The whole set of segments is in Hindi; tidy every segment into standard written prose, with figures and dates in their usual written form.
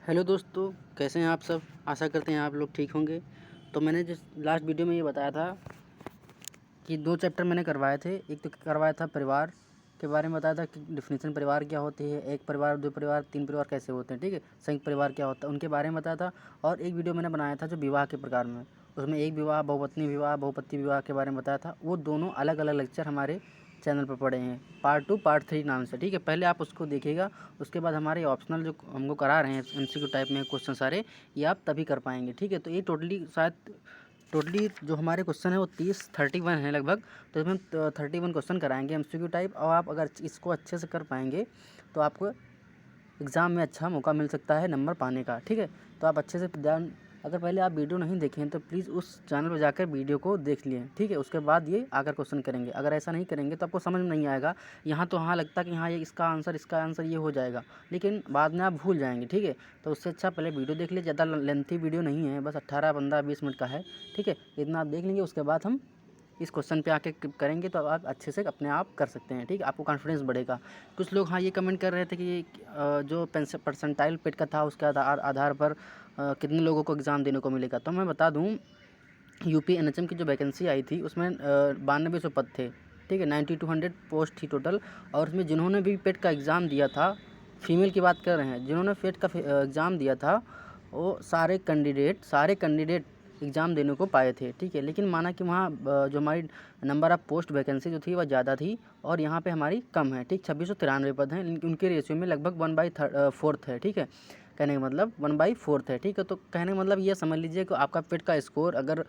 हेलो दोस्तों, कैसे हैं आप सब। आशा करते हैं आप लोग ठीक होंगे। तो मैंने जिस लास्ट वीडियो में ये बताया था कि 2 चैप्टर मैंने करवाए थे। एक तो करवाया था परिवार के बारे में, बताया था कि डेफिनेशन परिवार क्या होती है, 1 परिवार, 2 परिवार, 3 परिवार कैसे होते हैं, ठीक है। संयुक्त परिवार क्या होता है उनके बारे में बताया था। और एक वीडियो मैंने बनाया था जो विवाह के प्रकार में, उसमें एक विवाह, बहुपत्नी विवाह, बहुपति विवाह के बारे में बताया था। वो दोनों अलग अलग लेक्चर हमारे चैनल पर पड़े हैं, पार्ट 2 पार्ट 3 नाम से, ठीक है। पहले आप उसको देखिएगा, उसके बाद हमारे ऑप्शनल जो हमको करा रहे हैं एमसीक्यू टाइप में क्वेश्चन सारे, ये आप तभी कर पाएंगे, ठीक है। तो ये टोटली जो हमारे क्वेश्चन है वो 31 है लगभग। तो इसमें 31 क्वेश्चन कराएंगे एमसीक्यू टाइप। और आप अगर इसको अच्छे से कर पाएंगे तो आपको एग्ज़ाम में अच्छा मौका मिल सकता है नंबर पाने का, ठीक है। तो आप अच्छे से ध्यान, अगर पहले आप वीडियो नहीं देखें तो प्लीज़ उस चैनल पर जाकर वीडियो को देख लिए, ठीक है। उसके बाद ये आकर क्वेश्चन करेंगे। अगर ऐसा नहीं करेंगे तो आपको समझ में नहीं आएगा। यहाँ तो हाँ लगता है कि हाँ ये इसका आंसर ये हो जाएगा, लेकिन बाद में आप भूल जाएंगे, ठीक है। तो उससे अच्छा पहले वीडियो देख लीजिए। ज़्यादा लेंथी वीडियो नहीं है, बस 18, 15, 20 मिनट का है, ठीक है। इतना आप देख लेंगे, उसके बाद हम इस क्वेश्चन पे आके करेंगे तो आप अच्छे से अपने आप कर सकते हैं, ठीक है। आपको कॉन्फिडेंस बढ़ेगा। कुछ लोग हाँ ये कमेंट कर रहे थे कि जो परसेंटाइल पेट का था उसके आधार पर कितने लोगों को एग्ज़ाम देने को मिलेगा। तो मैं बता दूं, यूपी एनएचएम की जो वैकेंसी आई थी उसमें 9200 पद थे, ठीक है। 9200 पोस्ट थी टोटल। और उसमें जिन्होंने भी पेट का एग्ज़ाम दिया था, फीमेल की बात कर रहे हैं, जिन्होंने पेट का एग्ज़ाम दिया था वो सारे कैंडिडेट एग्ज़ाम देने को पाए थे, ठीक है। लेकिन माना कि वहाँ जो हमारी नंबर ऑफ़ पोस्ट वैकेंसी जो थी वह ज़्यादा थी और यहाँ पे हमारी कम है, ठीक। 2693 पद हैं, उनके रेशियो में लगभग 1/4 है, ठीक है। कहने का मतलब 1/4 है, ठीक है। तो कहने का मतलब ये समझ लीजिए कि आपका पेट का स्कोर अगर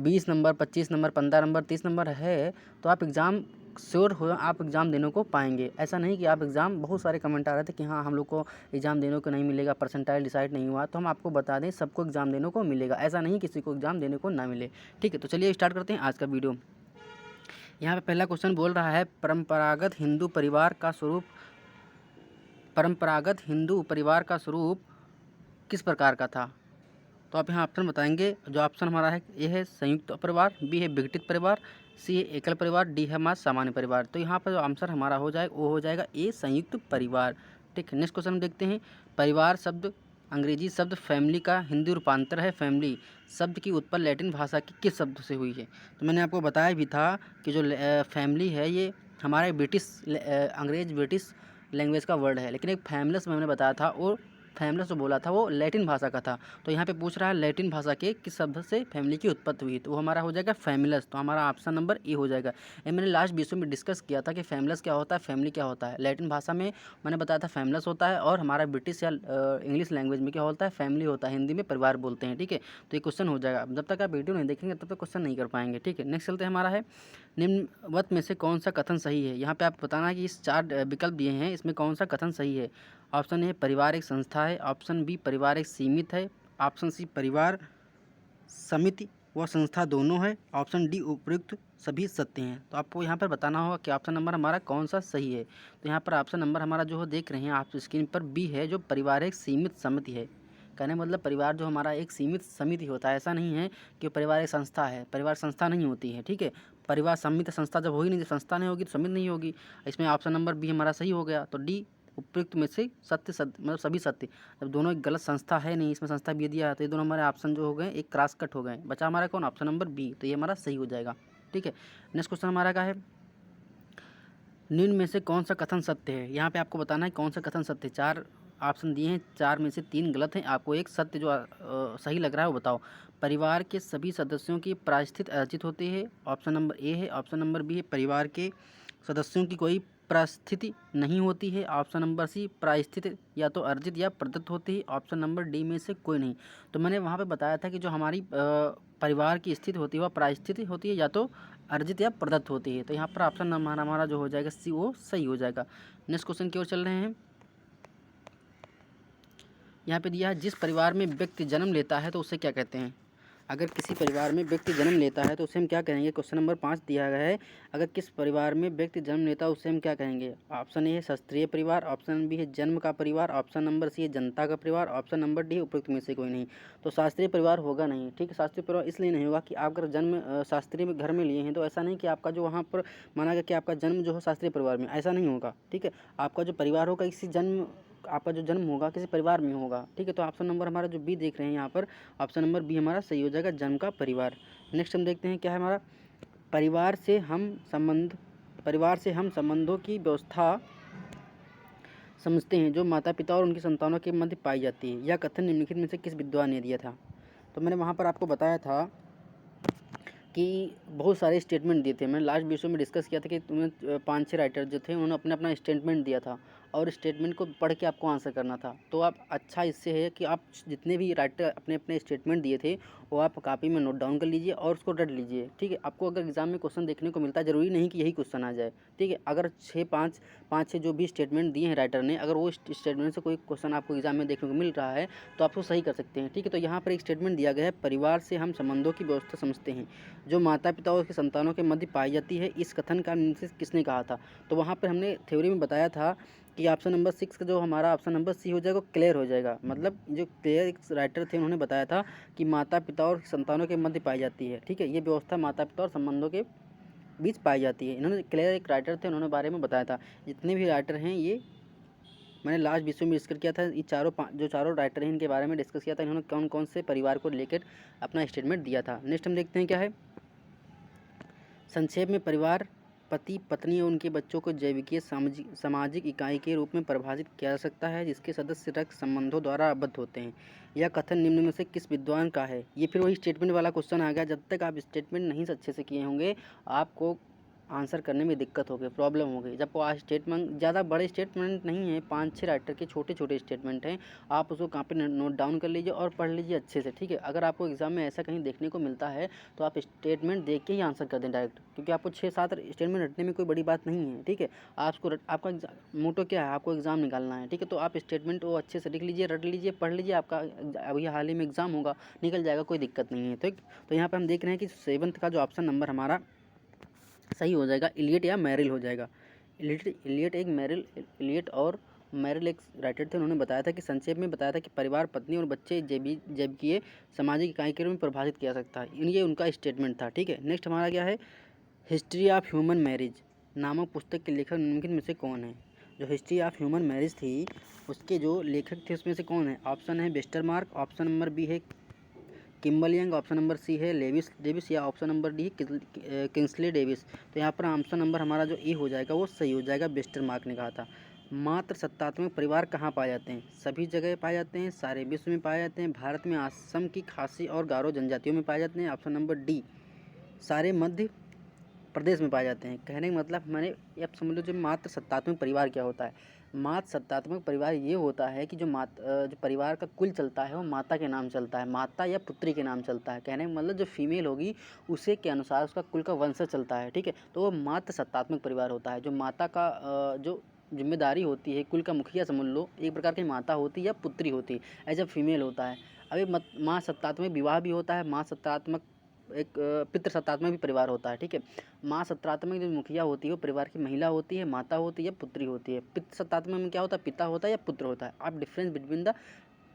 20 नंबर, 25 नंबर, 15 नंबर, 30 नंबर है तो आप एग्ज़ाम श्योर हो, आप एग्ज़ाम देने को पाएंगे। ऐसा नहीं कि आप एग्ज़ाम, बहुत सारे कमेंट आ रहे थे कि हाँ हम लोग को एग्ज़ाम देने को नहीं मिलेगा, परसेंटाइल डिसाइड नहीं हुआ। तो हम आपको बता दें सबको एग्ज़ाम देने को मिलेगा, ऐसा नहीं किसी को एग्ज़ाम देने को ना मिले, ठीक है। तो चलिए स्टार्ट करते हैं आज का वीडियो। यहाँ पे पहला क्वेश्चन बोल रहा है परंपरागत हिंदू परिवार का स्वरूप किस प्रकार का था। तो आप यहाँ ऑप्शन बताएंगे। जो ऑप्शन हमारा है, ए है संयुक्त परिवार, बी है विघटित परिवार, सी है एकल परिवार, डी है हमारा सामान्य परिवार। तो यहाँ पर जो आंसर हमारा हो जाएगा वो हो जाएगा ए संयुक्त परिवार, ठीक है। नेक्स्ट क्वेश्चन हम देखते हैं। परिवार शब्द अंग्रेजी शब्द फैमिली का हिंदी रूपांतर है फैमिली शब्द की उत्पत्ति लैटिन भाषा की किस शब्द से हुई है। तो मैंने आपको बताया भी था कि जो फैमिली है ये हमारे ब्रिटिश लैंग्वेज का वर्ड है, लेकिन एक फैमलस मैंने बताया था, और फैमलस जो बोला था वो लैटिन भाषा का था। तो यहाँ पे पूछ रहा है लैटिन भाषा के किस शब्द से फैमिली की उत्पत्ति हुई, तो वो हमारा हो जाएगा फैमिलस। तो हमारा ऑप्शन नंबर ए हो जाएगा। ये मैंने लास्ट वीडियो में डिस्कस किया था कि फैमिलस क्या होता है, फैमिली क्या होता है। लैटिन भाषा में मैंने बताया था फैमिलस होता है, और हमारा ब्रिटिश या इंग्लिश लैंग्वेज में क्या होता है, फैमिली होता है। हिंदी में परिवार बोलते हैं, ठीक है। तो ये क्वेश्चन हो जाएगा। जब तक आप वीडियो नहीं देखेंगे तब तक क्वेश्चन नहीं कर पाएंगे, ठीक है। नेक्स्ट चलते हैं, हमारा है निम्नवत में से कौन सा कथन सही है। यहाँ पे आप बताना है कि इस 4 विकल्प दिए हैं, इसमें कौन सा कथन सही है। ऑप्शन ए परिवार एक संस्था है, ऑप्शन बी परिवार एक सीमित है, ऑप्शन सी परिवार समिति व संस्था दोनों है, ऑप्शन डी उपयुक्त सभी सत्य हैं। तो आपको यहाँ पर बताना होगा कि ऑप्शन नंबर हमारा कौन सा सही है। तो यहाँ पर ऑप्शन नंबर हमारा जो देख रहे हैं आप स्क्रीन पर, बी है, जो परिवार एक सीमित समिति है। कहने मतलब परिवार जो हमारा एक सीमित समिति होता है, ऐसा नहीं है कि परिवार एक संस्था है। परिवार संस्था नहीं होती है, ठीक है। परिवार समिति संस्था जब होगी नहीं, जब संस्था नहीं होगी तो समिति नहीं होगी। इसमें ऑप्शन नंबर बी हमारा सही हो गया। तो डी उपयुक्त में से सत्य मतलब सभी सत्य। जब दोनों एक गलत संस्था है नहीं, इसमें संस्था भी दिया है, तो ये दोनों हमारे ऑप्शन जो हो गए एक क्रॉस कट हो गए। बचा हमारा कौन, ऑप्शन नंबर बी। तो ये हमारा सही हो जाएगा, ठीक है। नेक्स्ट क्वेश्चन हमारा क्या है, निम्न में से कौन सा कथन सत्य है। यहाँ पे आपको बताना है कौन सा कथन सत्य है। 4 ऑप्शन दिए हैं, 4 में से 3 गलत हैं। आपको एक सत्य जो सही लग रहा है वो बताओ। परिवार के सभी सदस्यों की प्रायश्चित अर्जित होती है, ऑप्शन नंबर ए है। ऑप्शन नंबर बी है परिवार के सदस्यों की कोई प्रायश्चित नहीं होती है, ऑप्शन नंबर सी प्रायश्चित या तो अर्जित या प्रदत्त होती है, ऑप्शन नंबर डी में से कोई नहीं। तो मैंने वहाँ पे बताया था कि जो हमारी परिवार की स्थिति होती है वह प्रायश्चित होती है या तो अर्जित या प्रदत्त होती है। तो यहाँ पर ऑप्शन नंबर हमारा जो हो जाएगा सी, वो सही हो जाएगा। नेक्स्ट क्वेश्चन की ओर चल रहे हैं। यहाँ पे दिया है जिस परिवार में व्यक्ति जन्म लेता है तो उसे क्या कहते हैं। अगर किसी परिवार में व्यक्ति जन्म लेता है तो उसे हम क्या कहेंगे। क्वेश्चन नंबर 5 दिया गया है, अगर किस परिवार में व्यक्ति जन्म लेता है उसे हम क्या कहेंगे। ऑप्शन ए है शास्त्रीय परिवार, ऑप्शन बी है जन्म का परिवार, ऑप्शन नंबर सी है जनता का परिवार, ऑप्शन नंबर डी है उपयुक्त में से कोई नहीं। तो शास्त्रीय परिवार होगा नहीं, ठीक है। शास्त्रीय परिवार इसलिए नहीं होगा कि आप अगर जन्म शास्त्रीय में घर में लिए हैं तो ऐसा नहीं कि आपका जो वहाँ पर माना गया कि आपका जन्म जो है शास्त्रीय परिवार में, ऐसा नहीं होगा, ठीक है। आपका जो परिवार होगा किसी जन्म आपका जो जन्म होगा किसी परिवार में होगा, ठीक है। तो ऑप्शन नंबर हमारा जो बी देख रहे हैं यहाँ पर, ऑप्शन नंबर बी हमारा सही हो जाएगा, जन्म का परिवार। नेक्स्ट हम देखते हैं क्या है हमारा, परिवार से हम संबंधों की व्यवस्था समझते हैं जो माता पिता और उनकी संतानों के मध्य पाई जाती है। यह कथन निम्नलिखित में से किस विद्वान ने दिया था। तो मैंने वहाँ पर आपको बताया था कि बहुत सारे स्टेटमेंट दिए थे। मैंने लास्ट वीडियो में डिस्कस किया था कि तुम्हें 5-6 राइटर जो थे उन्होंने अपना अपना स्टेटमेंट दिया था और स्टेटमेंट को पढ़ के आपको आंसर करना था। तो आप अच्छा इससे है कि आप जितने भी राइटर अपने अपने स्टेटमेंट दिए थे वो आप कॉपी में नोट डाउन कर लीजिए और उसको रट लीजिए, ठीक है। आपको अगर एग्जाम में क्वेश्चन देखने को मिलता है, ज़रूरी नहीं कि यही क्वेश्चन आ जाए, ठीक है। अगर 5-6 जो भी स्टेटमेंट दिए हैं राइटर ने, अगर वो स्टेटमेंट से कोई क्वेश्चन आपको एग्जाम में देखने को मिल रहा है तो आप उसको सही कर सकते हैं, ठीक है। तो यहाँ पर एक स्टेटमेंट दिया गया है, परिवार से हम संबंधों की व्यवस्था समझते हैं जो माता पिता और उसके संतानों के मध्य पाई जाती है। इस कथन का निम्नलिखित किसने कहा था। तो वहाँ पर हमने थ्योरी में बताया था कि ऑप्शन नंबर 6 का जो हमारा ऑप्शन नंबर सी हो जाएगा वो क्लियर हो जाएगा। मतलब जो क्लियर एक राइटर थे उन्होंने बताया था कि माता पिता और संतानों के मध्य पाई जाती है, ठीक है। ये व्यवस्था माता पिता और संबंधों के बीच पाई जाती है। इन्होंने क्लियर एक राइटर थे, उन्होंने बारे में बताया था। जितने भी राइटर हैं ये मैंने लास्ट विषय में डिस्कस किया था, ये चारों राइटर हैं इनके बारे में डिस्कस किया था, इन्होंने कौन कौन से परिवार को लेकर अपना स्टेटमेंट दिया था। नेक्स्ट हम देखते हैं क्या है, संक्षेप में परिवार पति पत्नी और उनके बच्चों को जैविकीय सामाजिक इकाई के रूप में परिभाषित किया जा सकता है जिसके सदस्य रक्त संबंधों द्वारा आबद्ध होते हैं। यह कथन निम्न में से किस विद्वान का है। ये फिर वही स्टेटमेंट वाला क्वेश्चन आ गया। जब तक आप स्टेटमेंट नहीं अच्छे से किए होंगे आपको आंसर करने में दिक्कत होगी, प्रॉब्लम होगी। जब वो स्टेटमेंट ज़्यादा बड़े स्टेटमेंट नहीं है, 5-6 राइटर के छोटे छोटे स्टेटमेंट हैं, आप उसको कहाँ पे नोट डाउन कर लीजिए और पढ़ लीजिए अच्छे से, ठीक है। अगर आपको एग्जाम में ऐसा कहीं देखने को मिलता है तो आप स्टेटमेंट देख के ही आंसर कर दें डायरेक्ट, क्योंकि आपको 6-7 स्टेटमेंट रटने में कोई बड़ी बात नहीं है, ठीक है। आपका मोटो क्या है, आपको एग्ज़ाम निकालना है, ठीक है। तो आप स्टेटमेंट वो अच्छे से लिख लीजिए, रट लीजिए, पढ़ लीजिए, आपका अभी हाल ही में एग्ज़ाम होगा, निकल जाएगा, कोई दिक्कत नहीं है, ठीक। तो यहाँ पर हम देख रहे हैं कि 7th का जो ऑप्शन नंबर हमारा सही हो जाएगा, इलियट या मैरिल हो जाएगा। इलियट और मैरिल एक राइटर थे, उन्होंने बताया था कि संक्षेप में बताया था कि परिवार पत्नी और बच्चे जैविकीय सामाजिक इकाई के रूप में प्रभावित किया सकता है। ये उनका स्टेटमेंट था, ठीक है। नेक्स्ट हमारा क्या है, हिस्ट्री ऑफ ह्यूमन मैरिज नामक पुस्तक के लेखक निम्नलिखित में से कौन है। जो हिस्ट्री ऑफ ह्यूमन मैरिज थी उसके जो लेखक थे उसमें से कौन है। ऑप्शन है वेस्टरमार्क, ऑप्शन नंबर बी है Kimball Young, option number C है लेविस डेविस या option number D Kingsley Davis. तो यहाँ पर ऑप्शन नंबर हमारा जो ए हो जाएगा वो सही हो जाएगा, वेस्टरमार्क ने कहा था। मात्र सत्तात्मक परिवार कहाँ पाए जाते हैं। सभी जगह पाए जाते हैं, सारे विश्व में पाए जाते हैं, भारत में असम की खासी और गारो जनजातियों में पाए जाते हैं। ऑप्शन नंबर डी सारे मध्य प्रदेश में पाए जाते हैं। कहने का मतलब मैंने अब समझ लो जो मात्र सत्तात्मक परिवार क्या होता है। मात्र सत्तात्मक परिवार ये होता है कि जो परिवार का कुल चलता है वो माता के नाम चलता है, माता या पुत्री के नाम चलता है। कहने का मतलब जो फीमेल होगी उसे के अनुसार उसका कुल का वंश चलता है, ठीक है। तो वो मात्र सत्तात्मक परिवार होता है। जो माता का जो जिम्मेदारी होती है, कुल का मुखिया समझ लो, एक प्रकार की माता होती है या पुत्री होती है, एज अ फीमेल होता है। अभी माँ सत्तात्मक विवाह भी होता है, माँ सत्तात्मक एक पितृ सत्तात्मक भी परिवार होता है, ठीक है। माँ सत्तात्मक जो मुखिया होती है वो परिवार की महिला होती है, माता होती है, पुत्री होती है। पितृ सत्तात्मक में क्या होता है, पिता होता है या पुत्र होता है। आप डिफरेंस बिटवीन द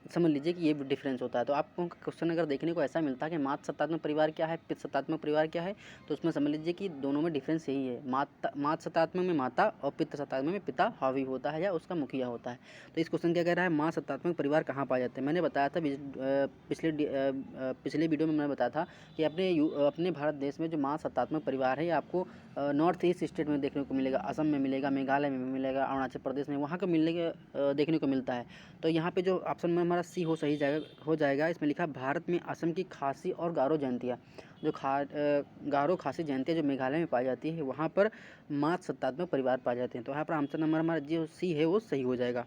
समझ लीजिए कि ये डिफरेंस होता है। तो आपको क्वेश्चन अगर देखने को ऐसा मिलता है कि मातृ सत्तात्मक परिवार क्या है, पितृ सत्तात्मक परिवार क्या है, तो उसमें समझ लीजिए कि दोनों में डिफरेंस यही है। मातृ सत्तात्मक में माता और पितृ सत्तात्मक में पिता हावी होता है या उसका मुखिया होता है। तो इस क्वेश्चन क्या कह रहा है, माँ सत्तात्मक परिवार कहाँ पाए जाते हैं। मैंने बताया था पिछले वीडियो में मैंने बताया था कि अपने भारत देश में जो माँ सत्तात्मक परिवार है ये आपको नॉर्थ ईस्ट स्टेट में देखने को मिलेगा, असम में मिलेगा, मेघालय में मिलेगा, अरुणाचल प्रदेश में, वहाँ का देखने को मिलता है। तो यहाँ पे जो ऑप्शन में हमारा सी हो जाएगा। इसमें लिखा भारत में असम की खासी और गारो जयंतियाँ, जो गारो खासी जयंतियाँ जो मेघालय में पाई जाती है वहाँ पर मातृ सत्तात्मक परिवार पाए जाते हैं। तो यहाँ पर ऑप्शन नंबर हमारा जो सी है वो सही हो जाएगा।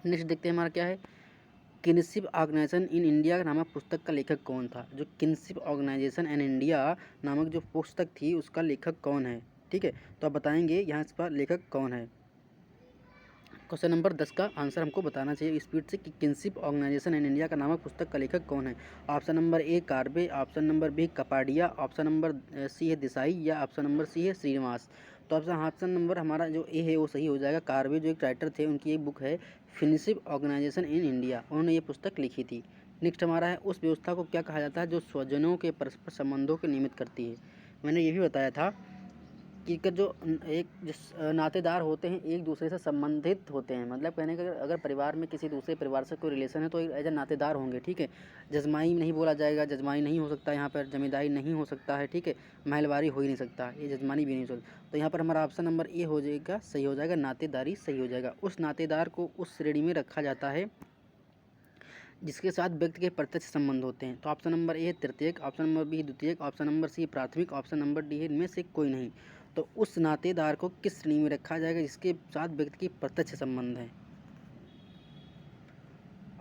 नेक्स्ट देखते हैं हमारा क्या है, किनशिप ऑर्गेनाइजेशन इन इंडिया नामक पुस्तक का लेखक कौन था। जो किनशिप ऑर्गेनाइजेशन इन इंडिया नामक जो पुस्तक थी उसका लेखक कौन है, ठीक है। तो आप बताएंगे यहाँ इस पर लेखक कौन है। क्वेश्चन नंबर 10 का आंसर हमको बताना चाहिए स्पीड से कि किनशिप ऑर्गेनाइजेशन इन इंडिया का नामक पुस्तक का लेखक कौन है। Option number A Karve, option number B Kapadia, option number C है देसाई या ऑप्शन नंबर सी है श्रीनिवास। तो ऑप्शन नंबर हमारा जो ए है वो सही हो जाएगा। कार्बे जो एक राइटर थे उनकी एक बुक है किनशिप ऑर्गेनाइजेशन इन इंडिया, उन्होंने ये पुस्तक लिखी थी। नेक्स्ट हमारा है उस व्यवस्था को क्या कहा जाता है जो स्वजनों के परस्पर संबंधों को नियमित करती है। मैंने ये भी बताया था कि जो एक जिस नातेदार होते हैं एक दूसरे से संबंधित होते हैं, मतलब कहने का अगर परिवार में किसी दूसरे परिवार से कोई रिलेशन है तो एज ए नातेदार होंगे, ठीक है। जजमाई नहीं बोला जाएगा, जजमाई नहीं हो सकता यहाँ पर, जमींदारी नहीं हो सकता है, ठीक है। महलवारी हो ही नहीं सकता, ये जजमानी भी नहीं हो सकता। तो यहाँ पर हमारा ऑप्शन नंबर ए हो जाएगा, सही हो जाएगा, नातेदारी सही हो जाएगा। उस नातेदार को उस श्रेणी में रखा जाता है जिसके साथ व्यक्ति के प्रत्यक्ष संबंध होते हैं। तो ऑप्शन नंबर ए है तृतीयक, ऑप्शन नंबर बी है द्वितीयक, ऑप्शन नंबर सी प्राथमिक, ऑप्शन नंबर डी है इनमें से कोई नहीं। तो उस नातेदार को किस श्रेणी में रखा जाएगा जिसके साथ व्यक्ति की प्रत्यक्ष संबंध है।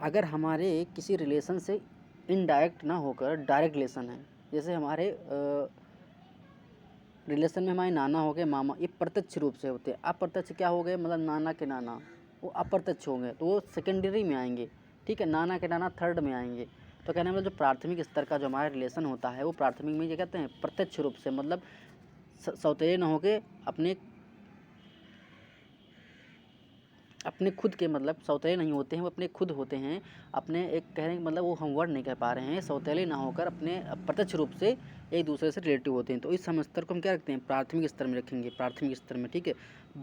अगर हमारे किसी रिलेशन से इनडायरेक्ट ना होकर डायरेक्ट रिलेशन है, जैसे हमारे रिलेशन में हमारे नाना हो गए, मामा, ये प्रत्यक्ष रूप से होते हैं। अप्रत्यक्ष क्या हो गए, मतलब नाना के नाना, वो अप्रत्यक्ष होंगे तो वो सेकेंडरी में आएंगे, ठीक है। नाना के नाना थर्ड में आएंगे। तो कहने मतलब जो प्राथमिक स्तर का जो हमारा रिलेशन होता है वो प्राथमिक में ये कहते हैं प्रत्यक्ष रूप से, मतलब सौतेले न होके अपने खुद के, मतलब सौतेले नहीं होते हैं, वो अपने खुद होते हैं। अपने एक कहने का मतलब वो हम वर्ड नहीं कह पा रहे हैं, सौतेले ना होकर अपने प्रत्यक्ष रूप से एक दूसरे से रिलेटिव होते हैं। तो इस स्तर को हम क्या रखते हैं, प्राथमिक स्तर में रखेंगे, प्राथमिक स्तर में, ठीक है।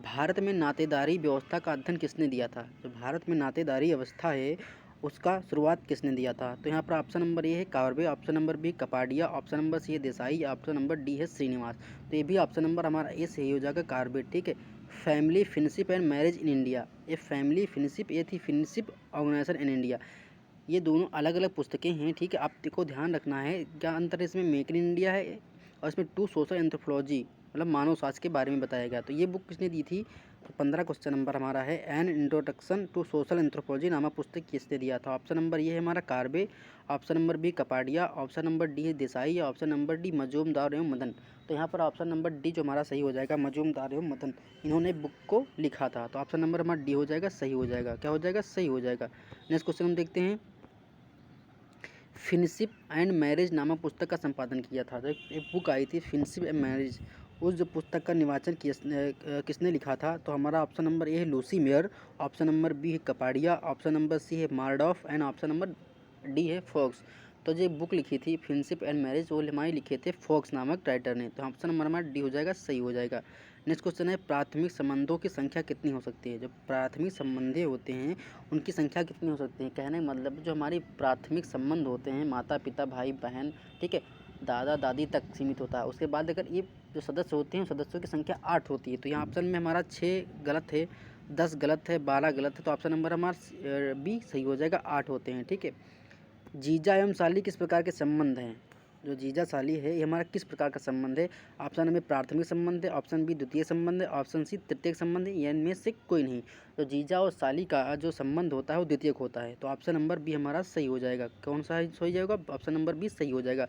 भारत में नातेदारी व्यवस्था का अध्ययन किसने दिया था। जो भारत में नातेदारी व्यवस्था है उसका शुरुआत किसने दिया था। तो यहाँ पर ऑप्शन नंबर ए है Karve, option number B Kapadia, option number C है देसाई, ऑप्शन नंबर डी है श्रीनिवास। तो ये भी ऑप्शन नंबर हमारा ए सही हो जाएगा, कार्बे, ठीक है। Family friendship and marriage in India, ये फैमिली फ्रेंडशिप, ये थी फ्रेंडशिप ऑर्गेनाइजेशन इन इंडिया। ये दोनों अलग अलग पुस्तकें हैं, ठीक है। आपको ध्यान रखना है क्या अंतर है इसमें, मेक इन इंडिया है और इसमें टू सोशल एंथ्रोपोलॉजी, मतलब मानव शास्त्र के बारे में बताया गया। तो ये बुक किसने दी थी, तो 15 क्वेश्चन नंबर हमारा है। An introduction to social anthropology नामक पुस्तक किसने दिया था। ऑप्शन नंबर ये है हमारा Karve, option number B Kapadia, option number D है Desai, option number D Majumdar एवं मदन। तो यहाँ पर ऑप्शन नंबर डी जो हमारा सही हो जाएगा, मजूमदार एवं मदन, इन्होंने बुक को लिखा था। तो ऑप्शन नंबर हमारा डी हो जाएगा, सही हो जाएगा। क्या हो जाएगा, सही हो जाएगा। नेक्स्ट क्वेश्चन हम देखते हैं, फ्रेंडशिप एंड मैरिज नामक पुस्तक का संपादन किया था। तो एक बुक आई थी फ्रेंडशिप एंड मैरिज, उस जो पुस्तक का निवाचन किसने लिखा था। तो हमारा ऑप्शन नंबर ए है Lucy Mair, option number B है कपाडिया, ऑप्शन नंबर सी है मार्डॉफ एंड ऑप्शन नंबर डी है फॉक्स। तो जो बुक लिखी थी फ्रेंडशिप एंड मैरिज वो हमारे लिखे थे फॉक्स नामक राइटर ने। तो ऑप्शन नंबर हमारा डी हो जाएगा, सही हो जाएगा। नेक्स्ट क्वेश्चन है, प्राथमिक संबंधों की संख्या कितनी हो सकती है। जो प्राथमिक संबंधी होते हैं उनकी संख्या कितनी हो सकती है। कहने का मतलब जो हमारी प्राथमिक संबंध होते हैं, माता पिता भाई बहन, ठीक है, दादा दादी तक सीमित होता है। उसके बाद अगर ये जो सदस्य होते हैं सदस्यों की संख्या 8 होती है। तो यहाँ ऑप्शन में हमारा 6 गलत है, 10 गलत है, 12 गलत है। तो ऑप्शन नंबर हमारा बी सही हो जाएगा, 8 होते हैं, ठीक है। जीजा एवं साली किस प्रकार के संबंध हैं। जो जीजा साली है ये हमारा किस प्रकार का संबंध है। ऑप्शन में प्राथमिक संबंध है, ऑप्शन बी द्वितीय संबंध है, ऑप्शन सी तृतीय संबंध है, या इनमें से कोई नहीं। तो जीजा और साली का जो संबंध होता है वो द्वितीयक होता है। तो ऑप्शन नंबर बी हमारा सही हो जाएगा। कौन सा सही जाएगा, ऑप्शन नंबर बी सही हो जाएगा।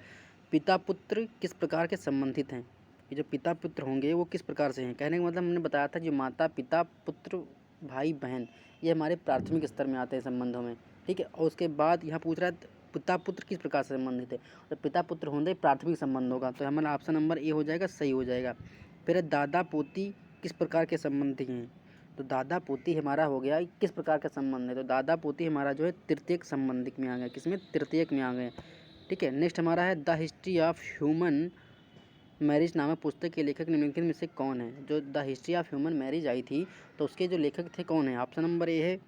पिता पुत्र किस प्रकार के संबंधित हैं। ये जो पिता पुत्र होंगे वो किस प्रकार से हैं। कहने का मतलब हमने बताया था जो माता पिता पुत्र भाई बहन ये हमारे प्राथमिक स्तर में आते हैं संबंधों में, ठीक है। और उसके बाद यहाँ पूछ रहा है पिता पुत्र किस प्रकार से संबंधित है। तो पिता पुत्र होंगे प्राथमिक संबंध होगा। तो हमारा ऑप्शन नंबर ए हो जाएगा, सही हो जाएगा। फिर दादा पोती किस प्रकार के संबंधी हैं। तो दादा पोती हमारा हो गया किस प्रकार का संबंध है। तो दादा पोती हमारा जो है तृतीयक संबंधिक में आ गया, किसमें, तृतीयक में आ गए, ठीक है। नेक्स्ट हमारा है the history of human marriage नामक पुस्तक के लेखक निम्नलिखित में से कौन है। जो the history of human marriage I थी तो उसके जो लेखक थे कौन है। ऑप्शन नंबर ए है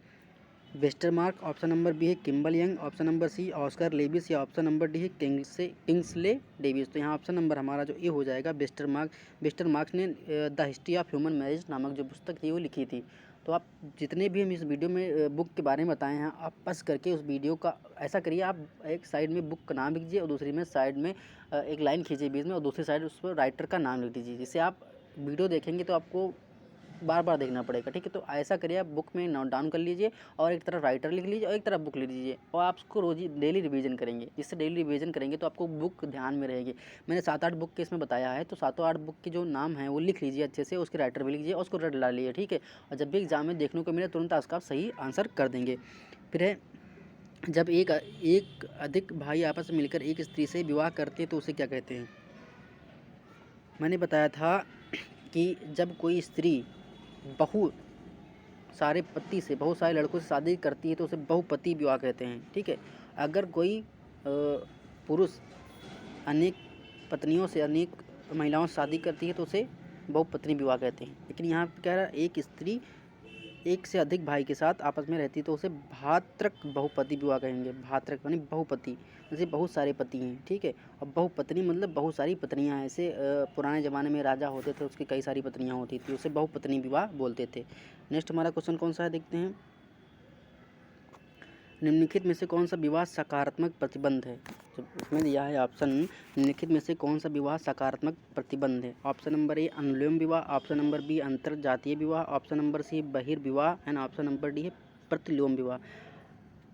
वेस्टरमार्क, ऑप्शन नंबर बी है Kimball Young, option number C Oscar Lewis, या ऑप्शन नंबर डी है किंग्सले डेविस। तो यहाँ ऑप्शन नंबर हमारा जो ए हो जाएगा वेस्टरमार्क। वेस्टरमार्क ने the history of human marriage नामक जो पुस्तक थी वो लिखी थी। तो आप जितने भी हम इस वीडियो में बुक के बारे में बताए हैं आप बस करके उस वीडियो का ऐसा करिए, आप एक साइड में बुक का नाम लिख दीजिए और दूसरी में साइड में एक लाइन खींचिए बीच में और दूसरी साइड उस पर राइटर का नाम लिख दीजिए, जिससे आप वीडियो देखेंगे तो आपको बार बार देखना पड़ेगा, ठीक है। तो ऐसा करिए, आप बुक में नोट डाउन कर लीजिए और एक तरफ राइटर लिख लीजिए और एक तरफ बुक लिख लीजिए और आप उसको रोज डेली रिवीजन करेंगे। इससे डेली रिवीजन करेंगे तो आपको बुक ध्यान में रहेगी। मैंने 7-8 बुक के इसमें बताया है, तो 7-8 बुक के जो नाम है वो लिख लीजिए अच्छे से, उसके राइटर भी लिख लीजिए और उसको रट डालिए, ठीक है। और जब भी एग्जाम में देखने को मिले तुरंत उसका सही आंसर कर देंगे। फिर है, जब एक अधिक भाई आपस में मिलकर एक स्त्री से विवाह करते हैं तो उसे क्या कहते हैं। मैंने बताया था कि जब कोई स्त्री बहुत सारे लड़कों से शादी करती है तो उसे बहुपति विवाह कहते हैं, ठीक है। अगर कोई पुरुष अनेक पत्नियों से, अनेक महिलाओं से शादी करती है तो उसे बहुपत्नी विवाह कहते हैं। लेकिन यहाँ पे कह रहा है एक स्त्री एक से अधिक भाई के साथ आपस में रहती तो उसे भातृक बहुपति विवाह कहेंगे। भातृक यानी बहुपति, जैसे बहुत सारे पति हैं, ठीक है। और बहुपत्नी मतलब बहुत सारी पत्नियां हैं। ऐसे पुराने ज़माने में राजा होते थे, उसकी कई सारी पत्नियां होती थी, उसे बहुपत्नी विवाह बोलते थे। नेक्स्ट हमारा क्वेश्चन कौन सा है देखते हैं। निम्नलिखित में से कौन सा विवाह सकारात्मक प्रतिबंध है। तो इसमें दिया है ऑप्शन, निम्नलिखित में से कौन सा विवाह सकारात्मक प्रतिबंध है। ऑप्शन नंबर ए अनुलोम विवाह, ऑप्शन नंबर बी अंतर जातीय विवाह, ऑप्शन नंबर सी बहिर्विवाह एंड ऑप्शन नंबर डी है प्रतिलोम विवाह।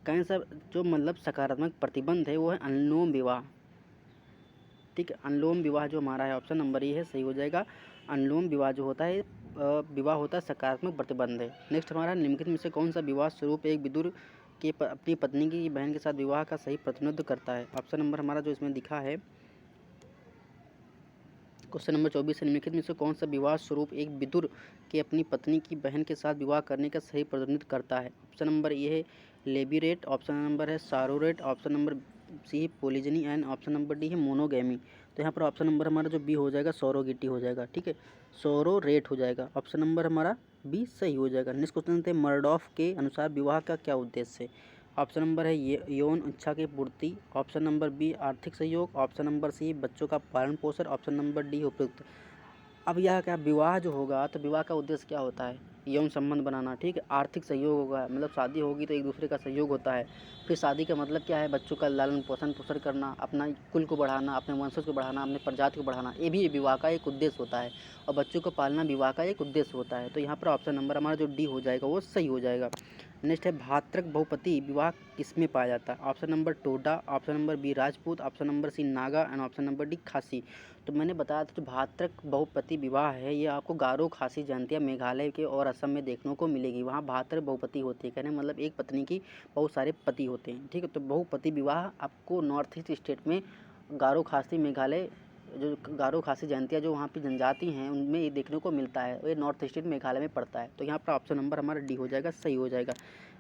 कहें सर जो मतलब सकारात्मक प्रतिबंध है वो है अनुलोम विवाह, ठीक है। अनुलोम विवाह जो हमारा है ऑप्शन नंबर ए है, सही हो जाएगा। अनुलोम विवाह जो होता है विवाह होता है सकारात्मक प्रतिबंध है। नेक्स्ट हमारा निम्नलिखित में से कौन सा विवाह स्वरूप एक विदुर के अपनी पत्नी की बहन के साथ विवाह का सही प्रतिनिधित्व करता है। ऑप्शन नंबर हमारा जो इसमें दिखा है क्वेश्चन नंबर 24 है, निम्नलिखित में से कौन सा विवाह स्वरूप एक विदुर के अपनी पत्नी की बहन के साथ विवाह करने का सही प्रतिनिधित्व करता है। ऑप्शन नंबर ए है लेबीरेट, ऑप्शन नंबर है सारोरेट, ऑप्शन नंबर सी है पोलिजनी एंड ऑप्शन नंबर डी है मोनोगैमी। तो यहाँ पर ऑप्शन नंबर हमारा जो बी हो जाएगा सौरोगिटी हो जाएगा, ठीक है, सौरोरेट हो जाएगा। ऑप्शन नंबर हमारा बी सही हो जाएगा। नेक्स्ट क्वेश्चन थे मर्डॉफ के अनुसार विवाह का क्या उद्देश्य है। ऑप्शन नंबर है यौन इच्छा की पूर्ति, ऑप्शन नंबर बी आर्थिक सहयोग, ऑप्शन नंबर सी बच्चों का पालन पोषण, ऑप्शन नंबर डी उपयुक्त। अब यह क्या विवाह जो होगा तो विवाह का उद्देश्य क्या होता है, यौन संबंध बनाना, ठीक है। आर्थिक सहयोग होगा, मतलब शादी होगी तो एक दूसरे का सहयोग होता है। फिर शादी का मतलब क्या है, बच्चों का लालन पोषण करना, अपना कुल को बढ़ाना, अपने वंशज को बढ़ाना, अपने प्रजाति को बढ़ाना, ये भी विवाह का एक उद्देश्य होता है। और बच्चों को पालना विवाह का एक उद्देश्य होता है। तो यहाँ पर ऑप्शन नंबर हमारा जो डी हो जाएगा वो सही हो जाएगा। नेक्स्ट है भातृक बहुपति विवाह किसमें पाया जाता है। Option number Toda, option number B Rajput, option number C Naga and option number D Khasi. तो मैंने बताया था जो भातृक बहुपति विवाह है ये आपको गारो, खासी, जयंतिया, मेघालय के और असम में देखने को मिलेगी। वहाँ भातृक बहुपति होती है, कहने मतलब एक पत्नी की बहुत सारे पति होते हैं, ठीक है। तो बहुपति विवाह आपको नॉर्थ ईस्ट स्टेट में गारो, खासी, मेघालय, जो गारो, खासी, जयंतिया जो वहाँ की जनजाति हैं उनमें ये देखने को मिलता है। ये नॉर्थ ईस्ट मेघालय में पड़ता है। तो यहाँ पर ऑप्शन नंबर हमारा डी हो जाएगा, सही हो जाएगा।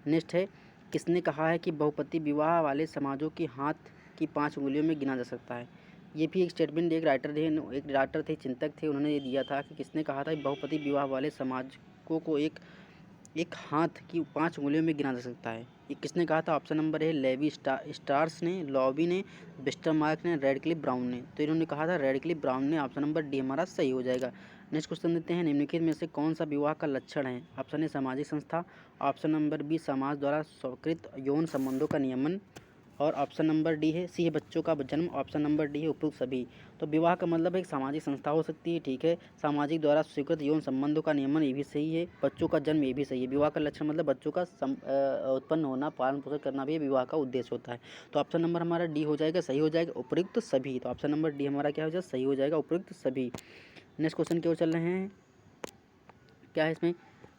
नेक्स्ट है किसने कहा है कि बहुपति विवाह वाले समाजों की हाथ की 5 उंगलियों में गिना जा सकता है। ये भी एक स्टेटमेंट एक राइटर थे, चिंतक थे, उन्होंने ये दिया था कि किसने कहा था बहुपति विवाह वाले समाजों को एक हाथ की 5 उंगलियों में गिना जा सकता है। ये किसने कहा था। ऑप्शन नंबर है लेवी स्टार्स ने, लॉबी ने, वेस्टरमार्क ने, रेडक्लिफ ब्राउन ने। तो इन्होंने कहा था रेडक्लिफ ब्राउन ने। ऑप्शन नंबर डी हमारा सही हो जाएगा। नेक्स्ट क्वेश्चन देते हैं, निम्नलिखित में से कौन सा विवाह का लक्षण है। ऑप्शन ए सामाजिक संस्था, ऑप्शन नंबर बी समाज द्वारा स्वीकृत यौन संबंधों का नियमन, और ऑप्शन नंबर डी है सी है बच्चों का जन्म, ऑप्शन नंबर डी है उपयुक्त सभी। तो विवाह का मतलब एक सामाजिक संस्था हो सकती है, ठीक है। सामाजिक द्वारा स्वीकृत यौन संबंधों का नियमन ये भी सही है। बच्चों का जन्म ये भी सही है। विवाह का लक्षण मतलब बच्चों का उत्पन्न होना, पालन पोषण करना भी विवाह का उद्देश्य होता है। तो ऑप्शन नंबर हमारा डी हो जाएगा, सही हो जाएगा, उपयुक्त सभी। तो ऑप्शन नंबर डी हमारा क्या हो जाएगा, सही हो जाएगा, उपयुक्त सभी। नेक्स्ट क्वेश्चन की ओर चल रहे हैं, क्या है इसमें,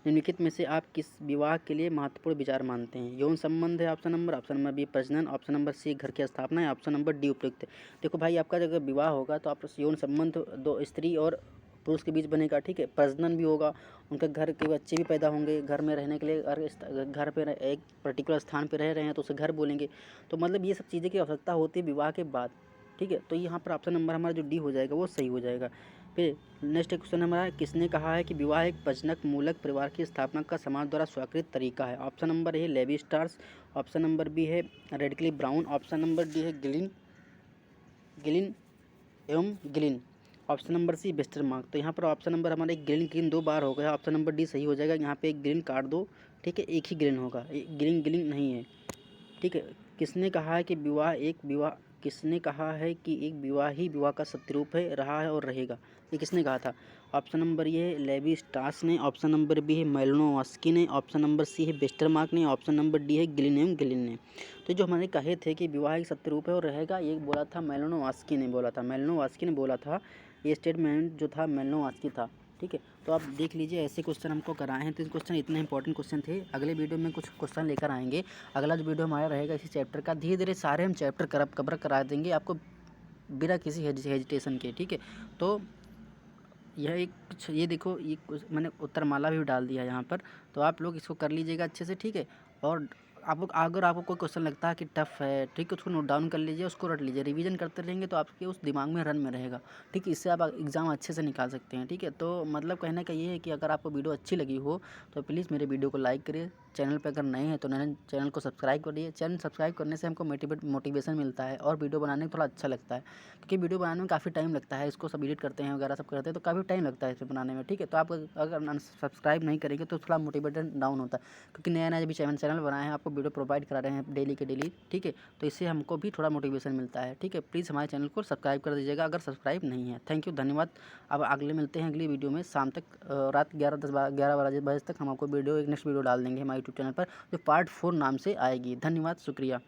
निम्नलिखित में से आप किस विवाह के लिए महत्वपूर्ण विचार मानते हैं। यौन संबंध है ऑप्शन नंबर बी प्रजनन, ऑप्शन नंबर सी घर की स्थापना है, ऑप्शन नंबर डी उपयुक्त। देखो भाई आपका जब विवाह होगा तो आप यौन संबंध दो स्त्री और पुरुष के बीच बनेगा, ठीक है। प्रजनन भी होगा, उनके घर के बच्चे भी पैदा होंगे, घर में रहने के लिए घर पे एक पर्टिकुलर स्थान पे रह रहे हैं तो उसे घर बोलेंगे। तो मतलब ये सब चीज़ें की आवश्यकता होती है विवाह के बाद, ठीक है। तो यहाँ पर ऑप्शन नंबर हमारा जो डी हो जाएगा वो सही हो जाएगा। फिर नेक्स्ट क्वेश्चन हमारा, किसने कहा है कि विवाह एक प्रजनक मूलक परिवार की स्थापना का समाज द्वारा स्वीकृत तरीका है। Option number A Levi Strauss, option number B है Radcliffe Brown, option number D है गिलिन एवं Gillin, option number C Westermarck. तो यहाँ पर ऑप्शन नंबर हमारे गिलिन 2 बार हो गया, ऑप्शन नंबर डी सही हो जाएगा। यहाँ पे एक गिलिन काट दो, ठीक है, एक ही गिलिन होगा, गिलिन नहीं है, ठीक है। किसने कहा है कि किसने कहा है कि एक विवाह ही विवाह का सत्यरूप है, रहा है और रहेगा। ये किसने कहा था। ऑप्शन नंबर ये है लेवी स्टार्स ने, ऑप्शन नंबर बी है मेलिनोव्स्की ने, ऑप्शन नंबर सी है वेस्टरमार्क ने, ऑप्शन नंबर डी है गिलिन ने। तो जो हमारे कहे थे कि विवाह एक सत्यरूप है और रहेगा, ये बोला था मेलिनोव्स्की ने बोला था। ये स्टेटमेंट जो था मेलिनोव्स्की था, ठीक है। तो आप देख लीजिए ऐसे क्वेश्चन हमको कराए हैं, तो इस क्वेश्चन इतने इंपॉर्टेंट क्वेश्चन थे। अगले वीडियो में कुछ क्वेश्चन लेकर आएंगे। अगला जो वीडियो हमारा रहेगा इसी चैप्टर का, धीरे धीरे सारे हम चैप्टर कवर करा देंगे आपको बिना किसी हेजिटेशन के, ठीक है। तो ये देखो, ये मैंने उत्तरमाला भी डाल दिया यहाँ पर, तो आप लोग इसको कर लीजिएगा अच्छे से, ठीक है। और आप अगर आपको कोई क्वेश्चन लगता है कि टफ है, ठीक है, उसको नोट डाउन कर लीजिए, उसको रट लीजिए, रिवीजन करते रहेंगे तो आपके उस दिमाग में रन में रहेगा, ठीक है। इससे आप एग्ज़ाम अच्छे से निकाल सकते हैं, ठीक है। तो मतलब कहने का ये है कि अगर आपको वीडियो अच्छी लगी हो तो प्लीज़ मेरे वीडियो को लाइक करिए, चैनल पर अगर नए हैं तो नए चैनल को सब्सक्राइब करिए। चैनल सब्सक्राइब करने से हमको मोटिवेशन मिलता है और वीडियो बनाने में थोड़ा अच्छा लगता है, क्योंकि वीडियो बनाने में काफ़ी टाइम लगता है, इसको सब एडिट करते हैं वगैरह सब करते हैं तो काफ़ी टाइम लगता है इसे बनाने में, ठीक है। तो आप अगर सब्सक्राइब नहीं करेंगे तो थोड़ा मोटिवेशन डाउन होता है, क्योंकि नया नया जब चैनल बनाए हैं, आपको वीडियो प्रोवाइड करा रहे हैं डेली के डेली, ठीक है। तो इससे हमको भी थोड़ा मोटिवेशन मिलता है, ठीक है। प्लीज़ हमारे चैनल को सब्सक्राइब कर दीजिएगा अगर सब्सक्राइब नहीं है। थैंक यू, धन्यवाद। अब अगले मिलते हैं अगली वीडियो में शाम तक, रात 11 बजे तक हम आपको वीडियो एक नेक्स्ट वीडियो डाल देंगे हमारे यूट्यूब चैनल पर, जो पार्ट 4 नाम से आएगी। धन्यवाद, शुक्रिया।